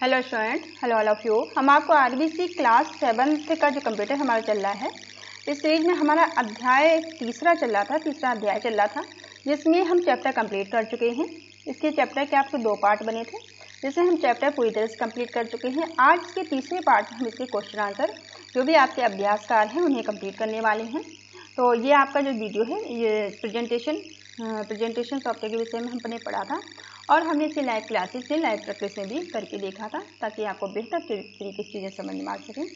Hello student, hello all of you. हम आपको RBC class 7 का जो कंप्यूटर हमारा चल रहा है, इस सीरीज में हमारा अध्याय तीसरा अध्याय चल रहा था, जिसमें हम चैप्टर कंप्लीट कर चुके हैं। इसके चैप्टर के आपको 2 पार्ट बने थे, जिसमें हम चैप्टर पूरी तरह से कंप्लीट कर चुके हैं। आज के तीसरे पार्ट में हम इसके क्वेश्चन आंसर जो भी आपके अभ्यासकार हैं उन्हें कंप्लीट करने वाले हैं। तो ये आपका जो वीडियो है, ये प्रेजेंटेशन सॉफ्टवेयर के विषय में हमने पढ़ा था और हमने इसे लाइव क्लासेस से लाइव प्रैक्टिस में भी करके देखा था, ताकि आपको बेहतर तरीके से चीज़ें समझ में आ सकें।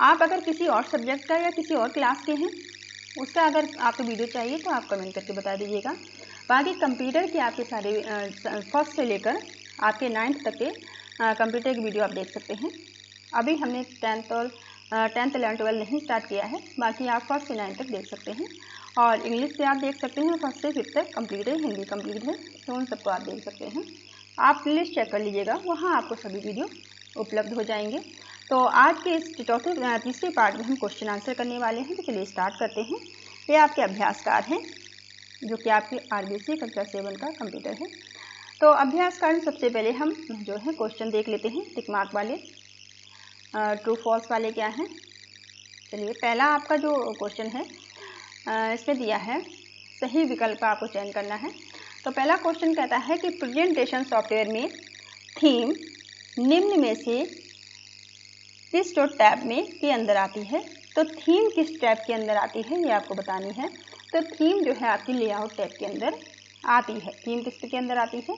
आप अगर किसी और सब्जेक्ट का या किसी और क्लास के हैं, उसका अगर आपको वीडियो चाहिए तो आप कमेंट करके बता दीजिएगा। बाकी कंप्यूटर के आपके सारे फर्स्ट से लेकर आपके 9th तक के कंप्यूटर की वीडियो आप देख सकते हैं। अभी हमने 10th 11 12 नहीं स्टार्ट किया है, बाकी आप फर्स्ट से 9th तक देख सकते हैं। और इंग्लिश से आप देख सकते हैं, फर्स्ट से 5th तक कंप्लीट है, हिंदी कंप्लीट है, तो उन सबको आप देख सकते हैं। आप प्लेलिस्ट चेक कर लीजिएगा, वहाँ आपको सभी वीडियो उपलब्ध हो जाएंगे। तो आज के इस तीसरे पार्ट में हम क्वेश्चन आंसर करने वाले हैं। तो चलिए स्टार्ट करते हैं। ये आपके अभ्यासकार हैं, जो कि आपकी आरबीसी कक्षा 7 का कंप्यूटर है। तो अभ्यासकार में सबसे पहले हम जो है क्वेश्चन देख लेते हैं, टिक मार्क वाले, ट्रू फॉल्स वाले क्या हैं। चलिए, पहला आपका जो क्वेश्चन है इसमें दिया है सही विकल्प का आपको चयन करना है। तो पहला क्वेश्चन कहता है कि प्रेजेंटेशन सॉफ्टवेयर में थीम निम्न में से किस जो टैब में के अंदर आती है। तो थीम किस टैब के अंदर आती है ये आपको बतानी है। तो थीम जो है आपकी लेआउट टैब के अंदर आती है। थीम किसके अंदर आती है?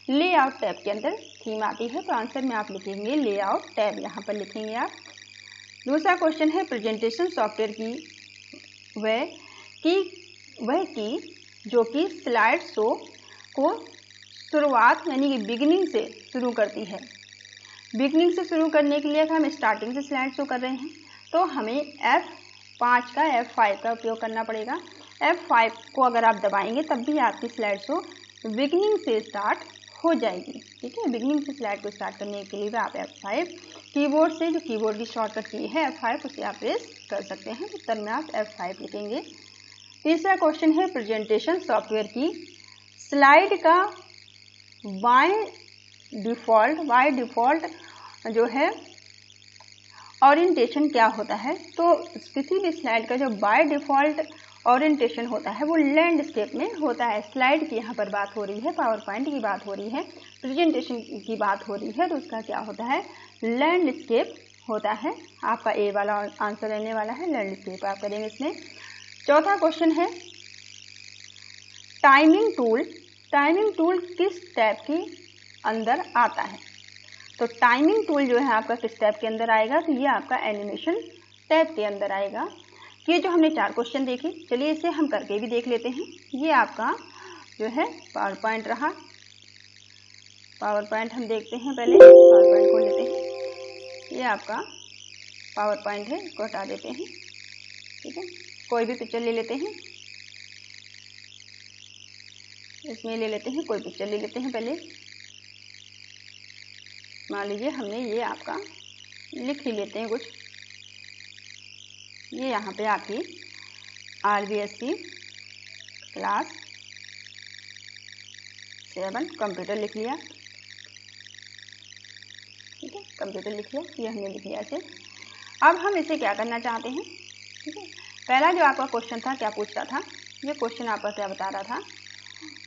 लेआउट टैब के अंदर थीम आती है। तो आंसर में आप लिखेंगे लेआउट टैब, यहाँ पर लिखेंगे आप। दूसरा क्वेश्चन है प्रेजेंटेशन सॉफ्टवेयर की वह की जो कि स्लाइड शो को शुरुआत यानी कि बिगिनिंग से शुरू करती है। बिगिनिंग से शुरू करने के लिए हम स्टार्टिंग से स्लाइड शो कर रहे हैं, तो हमें F5 का F5 का उपयोग करना पड़ेगा। F5 को अगर आप दबाएंगे तब भी आपकी स्लाइड शो बिगिनिंग से स्टार्ट हो जाएगी। ठीक है, बिगिनिंग से स्लाइड को स्टार्ट करने के लिए आप F5 कीबोर्ड से, जो कीबोर्ड की शॉर्टकट की है F5, उसे आप प्रेस कर सकते हैं। उत्तर में आप F5 लिखेंगे। तीसरा क्वेश्चन है प्रेजेंटेशन सॉफ्टवेयर की स्लाइड का बाय डिफ़ॉल्ट जो है ओरिएंटेशन क्या होता है। तो किसी भी स्लाइड का जो बाय डिफ़ॉल्ट ओरिएंटेशन होता है वो लैंडस्केप में होता है। स्लाइड की यहाँ पर बात हो रही है, पावर पॉइंट की बात हो रही है, प्रेजेंटेशन की बात हो रही है, तो उसका क्या होता है? लैंडस्केप होता है। आपका ए वाला आंसर रहने वाला है, लैंडस्केप आप करेंगे इसमें। चौथा क्वेश्चन है टाइमिंग टूल किस टैब के अंदर आता है। तो टाइमिंग टूल जो है आपका किस टैब के अंदर आएगा? तो ये आपका एनिमेशन टैब के अंदर आएगा। ये जो हमने 4 क्वेश्चन देखे, चलिए इसे हम करके भी देख लेते हैं। ये आपका जो है पावर पॉइंट रहा। पावर पॉइंट हम देखते हैं, पहले पावर पॉइंट खोल लेते हैं। ये आपका पावर पॉइंट है, इसको हटा देते हैं। ठीक है, कोई भी पिक्चर ले लेते हैं, इसमें ले लेते हैं, कोई पिक्चर ले लेते हैं। पहले मान लीजिए हमने ये आपका लिख ही लेते हैं कुछ। ये यहाँ पे आपकी आरबीएससी क्लास 7 कंप्यूटर लिख लिया। ठीक है, कंप्यूटर लिख लिया, ये हमने लिख लिया ऐसे। अब हम इसे क्या करना चाहते हैं? ठीक है, पहला जो आपका क्वेश्चन था क्या पूछता था? ये क्वेश्चन आपका क्या बता रहा था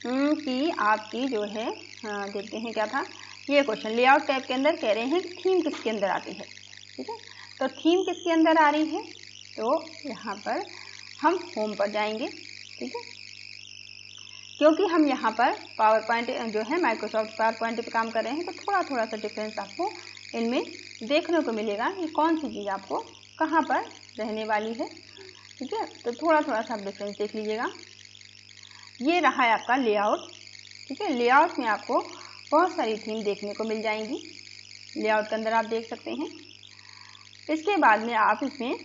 कि आपकी जो है देखते हैं क्या था। ये क्वेश्चन लेआउट टैब के अंदर कह रहे हैं कि थीम किसके अंदर आती है। ठीक है, तो थीम किसके अंदर आ रही है? तो यहाँ पर हम होम पर जाएंगे। ठीक है, क्योंकि हम यहाँ पर पावर पॉइंट जो है माइक्रोसॉफ्ट पावर पॉइंट पर काम कर रहे हैं, तो थोड़ा सा डिफरेंस आपको इनमें देखने को मिलेगा कि कौन सी चीज़ आपको कहाँ पर रहने वाली है। ठीक है, तो थोड़ा सा आप डिफरेंस देख लीजिएगा। ये रहा है आपका लेआउट। ठीक है, लेआउट में आपको बहुत सारी थीम देखने को मिल जाएंगी। लेआउट के अंदर आप देख सकते हैं। इसके बाद में आप इसमें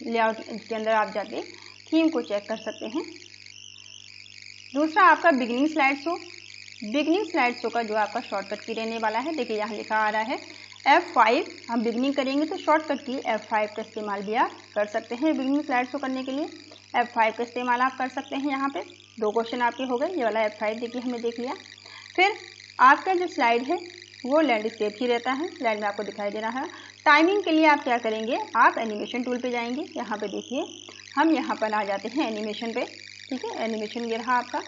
लेआउट के अंदर आप जाके थीम को चेक कर सकते हैं। दूसरा आपका बिगिनिंग स्लाइड शो का जो आपका शॉर्टकट की रहने वाला है, देखिए यहाँ लिखा आ रहा है F5। हम बिगिनिंग करेंगे तो शॉर्टकट की F5 का इस्तेमाल भी आप कर सकते हैं। बिगिनिंग स्लाइड शो करने के लिए F5 का इस्तेमाल आप कर सकते हैं। यहाँ पे 2 क्वेश्चन आपके हो गए। ये वाला F5 देखिए हमने देख लिया। फिर आपका जो स्लाइड है वो लैंडस्केप ही रहता है, स्लाइड में आपको दिखाई दे रहा है। टाइमिंग के लिए आप क्या करेंगे, आप एनिमेशन टूल पे जाएंगे। यहाँ पे देखिए हम यहाँ पर आ जाते हैं एनिमेशन पे, ठीक है। एनिमेशन ये रहा आपका।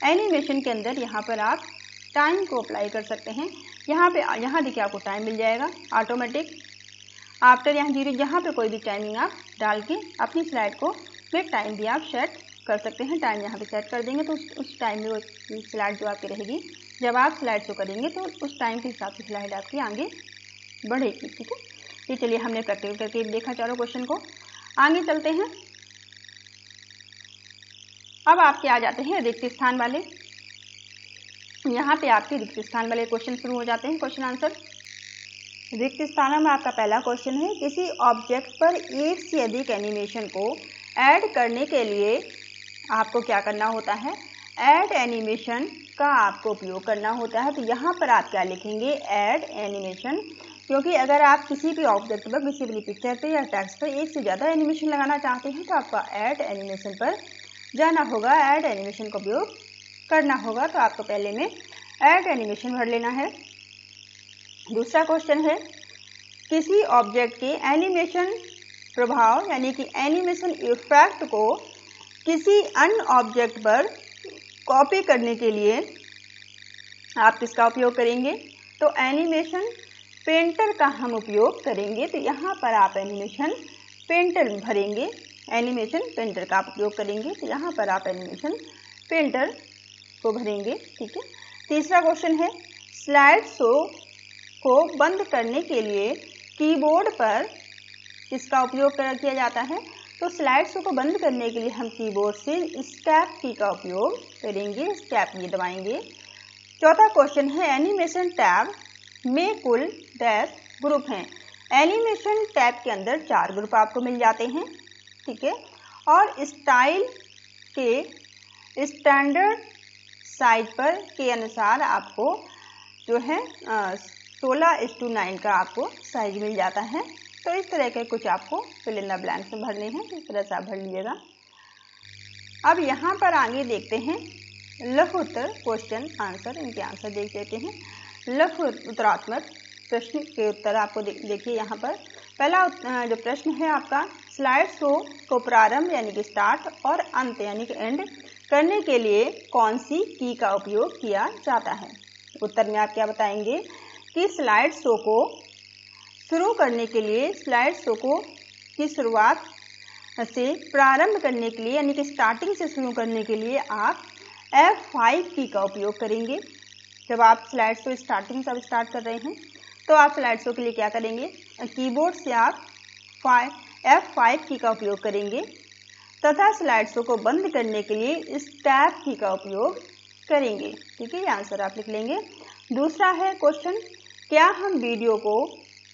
एनिमेशन के अंदर यहाँ पर आप टाइम को अप्लाई कर सकते हैं। यहाँ देखिए आपको टाइम मिल जाएगा ऑटोमेटिक आफ्टर यहाँ 0, यहाँ पे कोई भी टाइमिंग आप डाल के अपनी स्लाइड को में टाइम भी आप सेट कर सकते हैं। टाइम यहाँ पे सेट कर देंगे तो उस टाइम में वो स्लाइड जो आपकी रहेगी, जब आप स्लाइड शो करेंगे तो उस टाइम के हिसाब से स्लाइड आपकी आगे बढ़ेगी, ठीक है। ये चलिए हमने प्रैक्टिकल करके देखा चारों क्वेश्चन को। आगे चलते हैं। अब आपके आ जाते हैं रिक्त स्थान वाले। यहाँ पे आपके रिक्त स्थान वाले क्वेश्चन शुरू हो जाते हैं, क्वेश्चन आंसर। रिक्त स्थान में आपका पहला क्वेश्चन है, किसी ऑब्जेक्ट पर एक से अधिक एनिमेशन को ऐड करने के लिए आपको क्या करना होता है, ऐड एनिमेशन का आपको उपयोग करना होता है। तो यहाँ पर आप क्या लिखेंगे, ऐड एनिमेशन, क्योंकि अगर आप किसी भी ऑब्जेक्ट पर, किसी भी पिक्चर पे या टेक्स्ट पर एक से ज़्यादा एनिमेशन लगाना चाहते हैं तो आपका ऐड एनिमेशन पर जाना होगा, ऐड एनिमेशन का उपयोग करना होगा। तो आपको पहले में ऐड एनिमेशन भर लेना है। दूसरा क्वेश्चन है, किसी ऑब्जेक्ट के एनिमेशन प्रभाव यानी कि एनिमेशन इफेक्ट को किसी अन्य ऑब्जेक्ट पर कॉपी करने के लिए आप किसका उपयोग करेंगे, तो एनिमेशन पेंटर का हम उपयोग करेंगे। तो यहाँ पर आप एनिमेशन पेंटर भरेंगे, एनिमेशन पेंटर का आप उपयोग करेंगे। तो यहाँ पर आप एनिमेशन पेंटर को भरेंगे, ठीक है। तीसरा क्वेश्चन है, स्लाइड शो को बंद करने के लिए कीबोर्ड पर किसका उपयोग किया जाता है, तो स्लाइड शो को बंद करने के लिए हम कीबोर्ड से एस्केप की का उपयोग करेंगे, एस्केप ये दबाएंगे। चौथा क्वेश्चन है, एनिमेशन टैब में कुल डैश ग्रुप हैं। एनिमेशन टैब के अंदर 4 ग्रुप आपको मिल जाते हैं, ठीक है। और स्टाइल के स्टैंडर्ड साइज पर के अनुसार आपको जो है 16:9 का आपको साइज मिल जाता है। तो इस तरह के कुछ आपको फिल इन द ब्लैंक्स में भरने हैं, इस तरह से आप भर लीजिएगा। अब यहाँ पर आगे देखते हैं लघु उत्तर क्वेश्चन आंसर, इनके आंसर देख लेते हैं। लघु उत्तरात्मक प्रश्न के उत्तर आपको देखिए यहाँ पर। पहला जो प्रश्न है आपका, स्लाइड शो को प्रारंभ यानी कि स्टार्ट और अंत यानी कि एंड करने के लिए कौन सी की का उपयोग किया जाता है। उत्तर में आप क्या बताएंगे कि स्लाइड शो को शुरू करने के लिए, स्लाइड शो को की शुरुआत से प्रारंभ करने के लिए यानी कि स्टार्टिंग से शुरू करने के लिए आप F5 की का उपयोग करेंगे। जब आप स्लाइड शो स्टार्टिंग से स्टार्ट कर रहे हैं तो आप स्लाइड शो के लिए क्या करेंगे, कीबोर्ड से आप F5 की का उपयोग करेंगे तथा स्लाइड शो को बंद करने के लिए एस्केप की का उपयोग करेंगे, ठीक है। ये आंसर आप लिख लेंगे। दूसरा है क्वेश्चन, क्या हम वीडियो को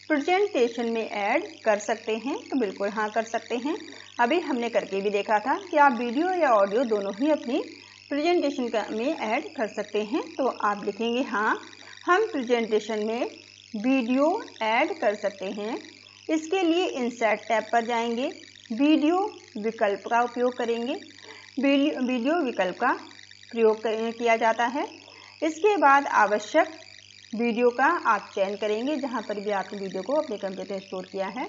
प्रेजेंटेशन में ऐड कर सकते हैं, तो बिल्कुल हाँ कर सकते हैं। अभी हमने करके भी देखा था कि आप वीडियो या ऑडियो दोनों ही अपनी प्रेजेंटेशन में ऐड कर सकते हैं। तो आप लिखेंगे हाँ हम प्रेजेंटेशन में वीडियो ऐड कर सकते हैं। इसके लिए इंसर्ट टैब पर जाएंगे, वीडियो विकल्प का उपयोग करेंगे, वीडियो विकल्प का प्रयोग किया जाता है। इसके बाद आवश्यक वीडियो का आप चयन करेंगे, जहां पर भी आपने वीडियो को अपने कंप्यूटर में स्टोर किया है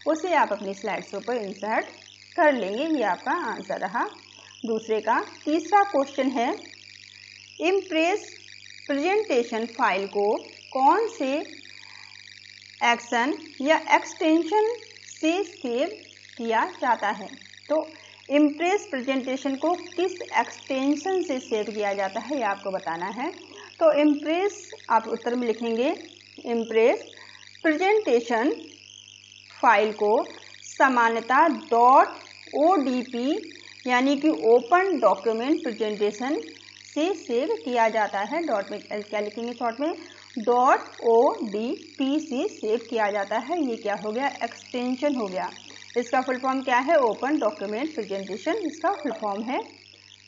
उसे आप अपनी स्लाइड शो पर इंसर्ट कर लेंगे। ये आपका आंसर रहा दूसरे का। तीसरा क्वेश्चन है, इम्प्रेस प्रेजेंटेशन फाइल को कौन से एक्शन या एक्सटेंशन से सेव किया जाता है। तो इम्प्रेस प्रेजेंटेशन को किस एक्सटेंशन से सेव किया जाता है ये आपको बताना है। तो इम्प्रेस आप उत्तर में लिखेंगे, इम्प्रेस प्रेजेंटेशन फाइल को सामान्यतः .odp यानी कि ओपन डॉक्यूमेंट प्रेजेंटेशन से सेव किया जाता है। डॉट में क्या लिखेंगे शॉर्ट में, .odp से सेव किया जाता है। ये क्या हो गया, एक्सटेंशन हो गया। इसका फुल फॉर्म क्या है, ओपन डॉक्यूमेंट प्रेजेंटेशन इसका फुल फॉर्म है।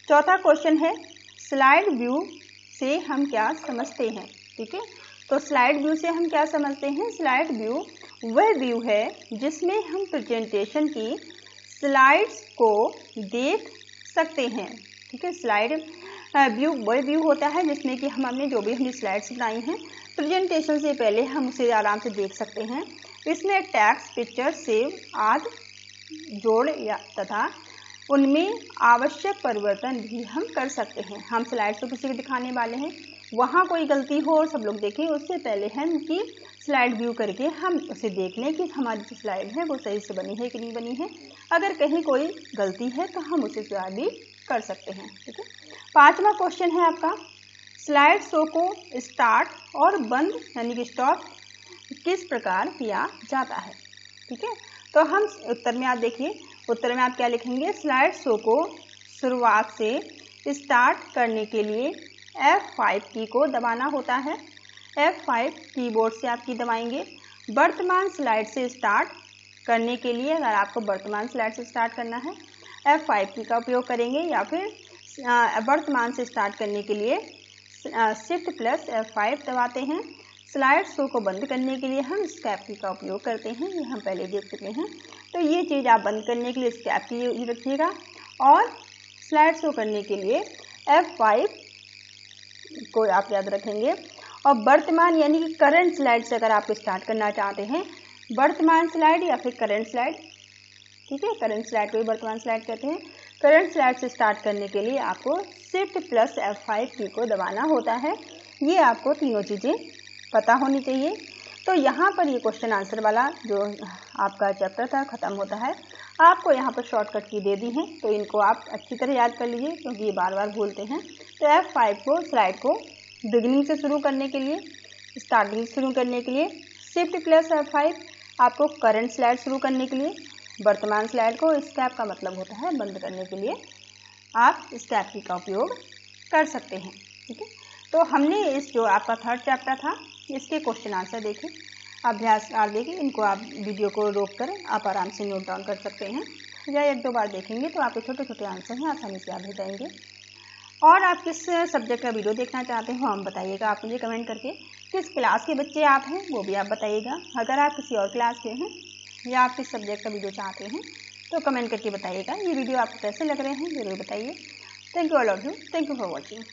चौथा क्वेश्चन है, स्लाइड व्यू से हम क्या समझते हैं, ठीक है। तो स्लाइड व्यू से हम क्या समझते हैं, स्लाइड व्यू वह व्यू है जिसमें हम प्रेजेंटेशन की स्लाइड्स को देख सकते हैं, ठीक है। स्लाइड व्यू वो व्यू होता है जिसमें कि हम अपने जो भी हमने स्लाइड्स बनाई हैं प्रेजेंटेशन से पहले हम उसे आराम से देख सकते हैं। इसमें टेक्स्ट, पिक्चर, सेव आदि जोड़ या तथा उनमें आवश्यक परिवर्तन भी हम कर सकते हैं। हम स्लाइड्स तो किसी को दिखाने वाले हैं, वहाँ कोई गलती हो और सब लोग देखें उससे पहले हम उनकी स्लाइड व्यू करके हम उसे देख लें कि हमारी जो स्लाइड है वो सही से बनी है कि नहीं बनी है। अगर कहीं कोई गलती है तो हम उसे सुधार भी कर सकते हैं। ठीक है, 5वां क्वेश्चन है आपका, स्लाइड शो को स्टार्ट और बंद यानी कि स्टॉप किस प्रकार किया जाता है। ठीक है, तो हम उत्तर में आप देखिए, उत्तर में आप क्या लिखेंगे, स्लाइड शो को शुरुआत से स्टार्ट करने के लिए F5 की को दबाना होता है। F5 कीबोर्ड से आप की दबाएंगे। वर्तमान स्लाइड से स्टार्ट करने के लिए अगर आपको वर्तमान स्लाइड से स्टार्ट करना है F5 की का उपयोग करेंगे, या फिर वर्तमान से स्टार्ट करने के लिए Shift प्लस F5 दबाते हैं। स्लाइड शो को बंद करने के लिए हम स्केप की का उपयोग करते हैं, ये हम पहले देख चुके हैं। तो ये चीज़ आप बंद करने के लिए स्केप की रखिएगा और स्लाइड शो करने के लिए F5 को आप याद रखेंगे। और वर्तमान यानी कि करंट स्लाइड से अगर आप स्टार्ट करना चाहते हैं, वर्तमान स्लाइड या फिर करंट स्लाइड, ठीक है, करंट स्लाइड को ही वर्तमान स्लाइड कहते हैं। करंट स्लाइड से स्टार्ट करने के लिए आपको Shift प्लस F5 की को दबाना होता है। ये आपको तीनों चीज़ें पता होनी चाहिए। तो यहाँ पर ये क्वेश्चन आंसर वाला जो आपका चैप्टर था ख़त्म होता है। आपको यहाँ पर शॉर्टकट की दे दी हैं, तो इनको आप अच्छी तरह याद कर लीजिए क्योंकि ये बार बार भूलते हैं। तो F5 को स्लाइड को बिगिनिंग से शुरू करने के लिए, स्टार्टिंग से शुरू करने के लिए, Shift प्लस F5 आपको करंट स्लाइड शुरू करने के लिए, वर्तमान स्लाइड को स्केप का मतलब होता है बंद करने के लिए आप स्केप की का उपयोग कर सकते हैं। ठीक है, तो हमने इस जो आपका थर्ड चैप्टर था इसके क्वेश्चन आंसर देखे, अभ्यास कर देखें। इनको आप वीडियो को रोक कर आप आराम से नोट डाउन कर सकते हैं, या 1-2 बार देखेंगे तो आपके छोटे छोटे आंसर हैं आसानी से याद हो जाएंगे। और आप किस सब्जेक्ट का वीडियो देखना चाहते हो हम बताइएगा आप मुझे कमेंट करके। किस क्लास के बच्चे आप हैं वो भी आप बताइएगा। अगर आप किसी और क्लास के हैं या आप किस सब्जेक्ट का वीडियो चाहते हैं तो कमेंट करके बताइएगा। ये वीडियो आपको कैसे लग रहे हैं ज़रूर बताइए। Thank you all of you, thank you for watching.